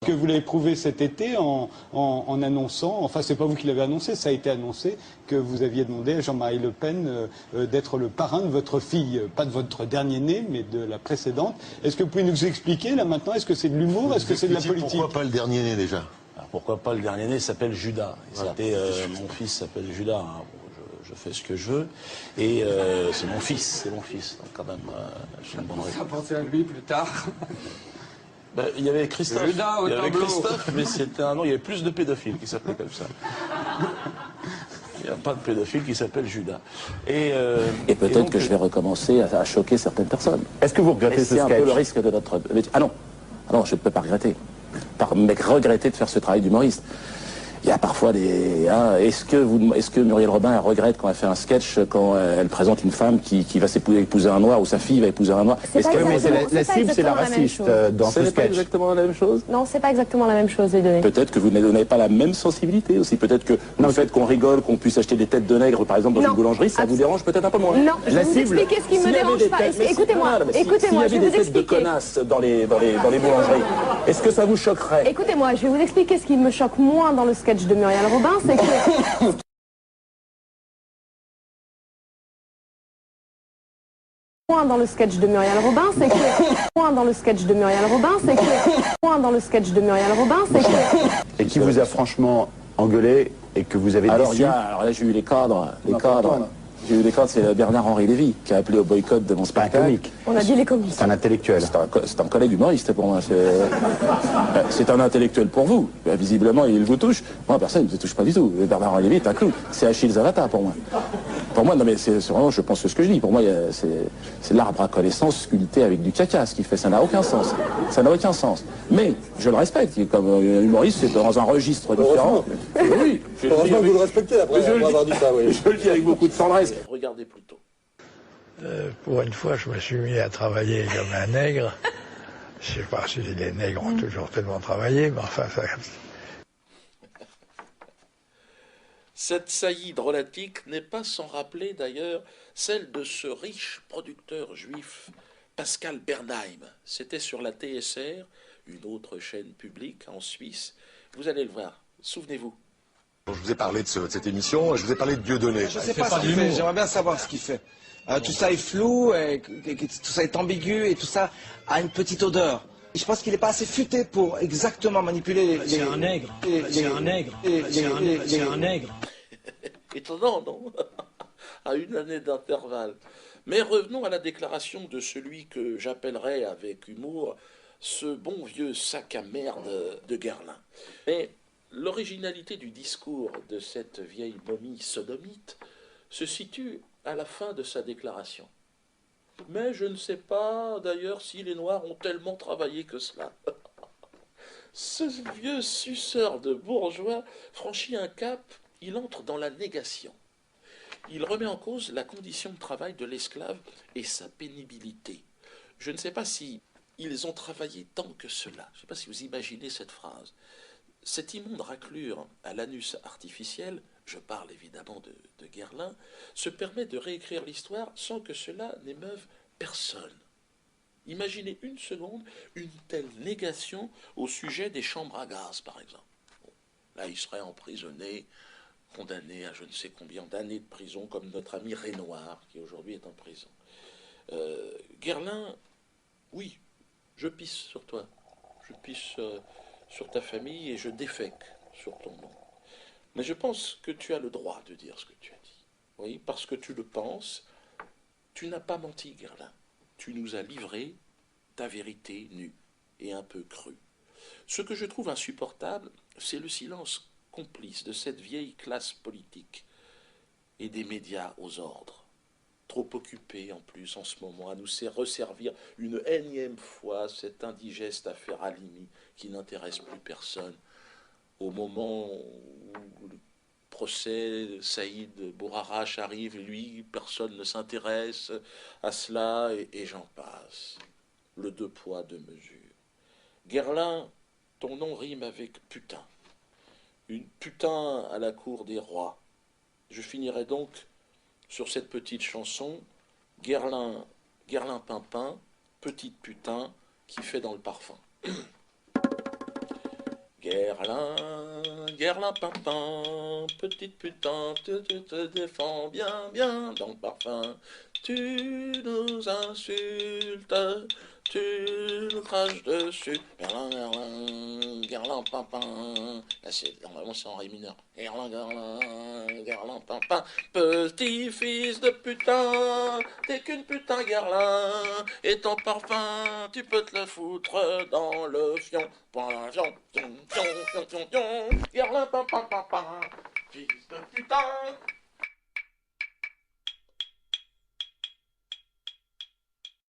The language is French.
Que vous l'avez prouvé cet été en annonçant, enfin c'est pas vous qui l'avez annoncé, ça a été annoncé, que vous aviez demandé à Jean-Marie Le Pen d'être le parrain de votre fille, pas de votre dernier-né, mais de la précédente. Est-ce que vous pouvez nous expliquer là maintenant, est-ce que c'est de l'humour, est-ce que c'est de la politique? Pourquoi pas le dernier-né déjà? Alors, pourquoi pas le dernier-né s'appelle Judas. Voilà. Mon fils s'appelle Judas. Hein. Je fais ce que je veux. Et c'est mon fils. Donc quand même, j'ai une bonne raison. Ça a pensé à lui plus tard. Ben, il y avait Christophe. Judas au tableau. Christophe, mais c'était un nom. Il y avait plus de pédophiles qui s'appelaient comme ça. Il n'y a pas de pédophile qui s'appelle Judas. Et peut-être que je vais recommencer à choquer certaines personnes. Est-ce que vous regrettez ce sketch? C'est un peu le risque de notre... Ah non, je ne peux pas regretter. Mais regretter de faire ce travail d'humoriste. Il y a parfois des... Hein, est-ce que Muriel Robin regrette quand elle fait un sketch, quand elle présente une femme qui va épouser un noir, ou sa fille va épouser un noir? Mais la cible, c'est la raciste dans ce sketch. C'est pas exactement la même chose? Non, c'est pas exactement la même chose, les données. Peut-être que vous n'avez pas la même sensibilité aussi. Peut-être que le fait qu'on rigole, qu'on puisse acheter des têtes de nègre, par exemple, dans une boulangerie, ça vous dérange peut-être un peu moins. Non, je vais vous expliquer ce qui me dérange pas. Écoutez-moi, s'il y avait des têtes de connasses dans les boulangeries, est-ce que ça vous choquerait? Écoutez-moi, je vais vous expliquer ce qui me choque moins dans le sketch de Muriel Robin, c'est que... dans le sketch de Muriel Robin, c'est que... dans le sketch de Muriel Robin, c'est que... dans le sketch de Muriel Robin, c'est que... Et qui vous a franchement engueulé et que vous avez déçu? Alors là, j'ai eu les cadres. J'ai eu des cadres, c'est Bernard-Henri Lévy qui a appelé au boycott de mon spectacle. Un comique. On a dit les comiques. C'est un intellectuel. C'est un collègue humoriste pour moi. C'est un intellectuel pour vous. Visiblement, il vous touche. Moi, personne ne me touche pas du tout. Bernard-Henri Lévy est un clown. C'est Achille Zavata pour moi. Pour moi, non mais c'est vraiment, je pense ce que je dis. Pour moi, c'est l'arbre à connaissance sculpté avec du caca. Ce qu'il fait, ça n'a aucun sens. Ça n'a aucun sens. Mais je le respecte. Comme humoriste, c'est dans un registre différent. Oui. Heureusement que vous le respectez après avoir dit ça, oui. Je le dis avec beaucoup de tendresse. Regardez plutôt. Pour une fois, je me suis mis à travailler comme un nègre. Je ne sais pas si les nègres ont toujours tellement travaillé, mais enfin, ça... Cette saillie drôlatique n'est pas sans rappeler d'ailleurs celle de ce riche producteur juif, Pascal Bernheim. C'était sur la TSR, une autre chaîne publique en Suisse. Vous allez le voir, souvenez-vous. Je vous ai parlé de cette émission, je vous ai parlé de Dieudonné. Je ne sais pas ce qu'il fait, j'aimerais bien savoir ce qu'il fait. Tout ça est flou, tout ça est ambigu et tout ça a une petite odeur. Je pense qu'il n'est pas assez futé pour exactement manipuler les... C'est un nègre. C'est un nègre. C'est un nègre. Étonnant, non? À une année d'intervalle. Mais revenons à la déclaration de celui que j'appellerais avec humour ce bon vieux sac à merde de Guerlain. Mais l'originalité du discours de cette vieille momie sodomite se situe à la fin de sa déclaration. Mais je ne sais pas, d'ailleurs, si les Noirs ont tellement travaillé que cela. Ce vieux suceur de bourgeois franchit un cap, il entre dans la négation. Il remet en cause la condition de travail de l'esclave et sa pénibilité. Je ne sais pas si ils ont travaillé tant que cela. Je ne sais pas si vous imaginez cette phrase. Cette immonde raclure à l'anus artificiel, je parle évidemment de Guerlain, se permet de réécrire l'histoire sans que cela n'émeuve personne. Imaginez une seconde une telle négation au sujet des chambres à gaz, par exemple. Bon, là, il serait emprisonné, condamné à je ne sais combien d'années de prison, comme notre ami Renoir, qui aujourd'hui est en prison. Guerlain, oui, je pisse sur toi, je pisse sur ta famille et je défèque sur ton nom. Mais je pense que tu as le droit de dire ce que tu as dit. Oui, parce que tu le penses, tu n'as pas menti, Guerlain. Tu nous as livré ta vérité nue et un peu crue. Ce que je trouve insupportable, c'est le silence complice de cette vieille classe politique et des médias aux ordres. Trop occupés en plus en ce moment à nous resservir une énième fois cette indigeste affaire Halimi qui n'intéresse plus personne. Au moment où le procès Saïd Bourarache arrive, lui, personne ne s'intéresse à cela, et j'en passe. Le deux poids, deux mesures. Guerlain, ton nom rime avec putain. Une putain à la cour des rois. Je finirai donc sur cette petite chanson, Guerlain Pimpin, petite putain qui fait dans le parfum. Guerlain, pimpin, petite putain, tu te défends bien, bien dans le parfum. Tu nous insultes, tu nous craches dessus. Guerlain, pimpin. Là, normalement, c'est en ré mineur. Guerlain, pimpin. Petit fils de putain, t'es qu'une putain, Guerlain. Et ton parfum, tu peux te le foutre dans le fion. Guerlain, pimpin, pimpin. Fils de putain.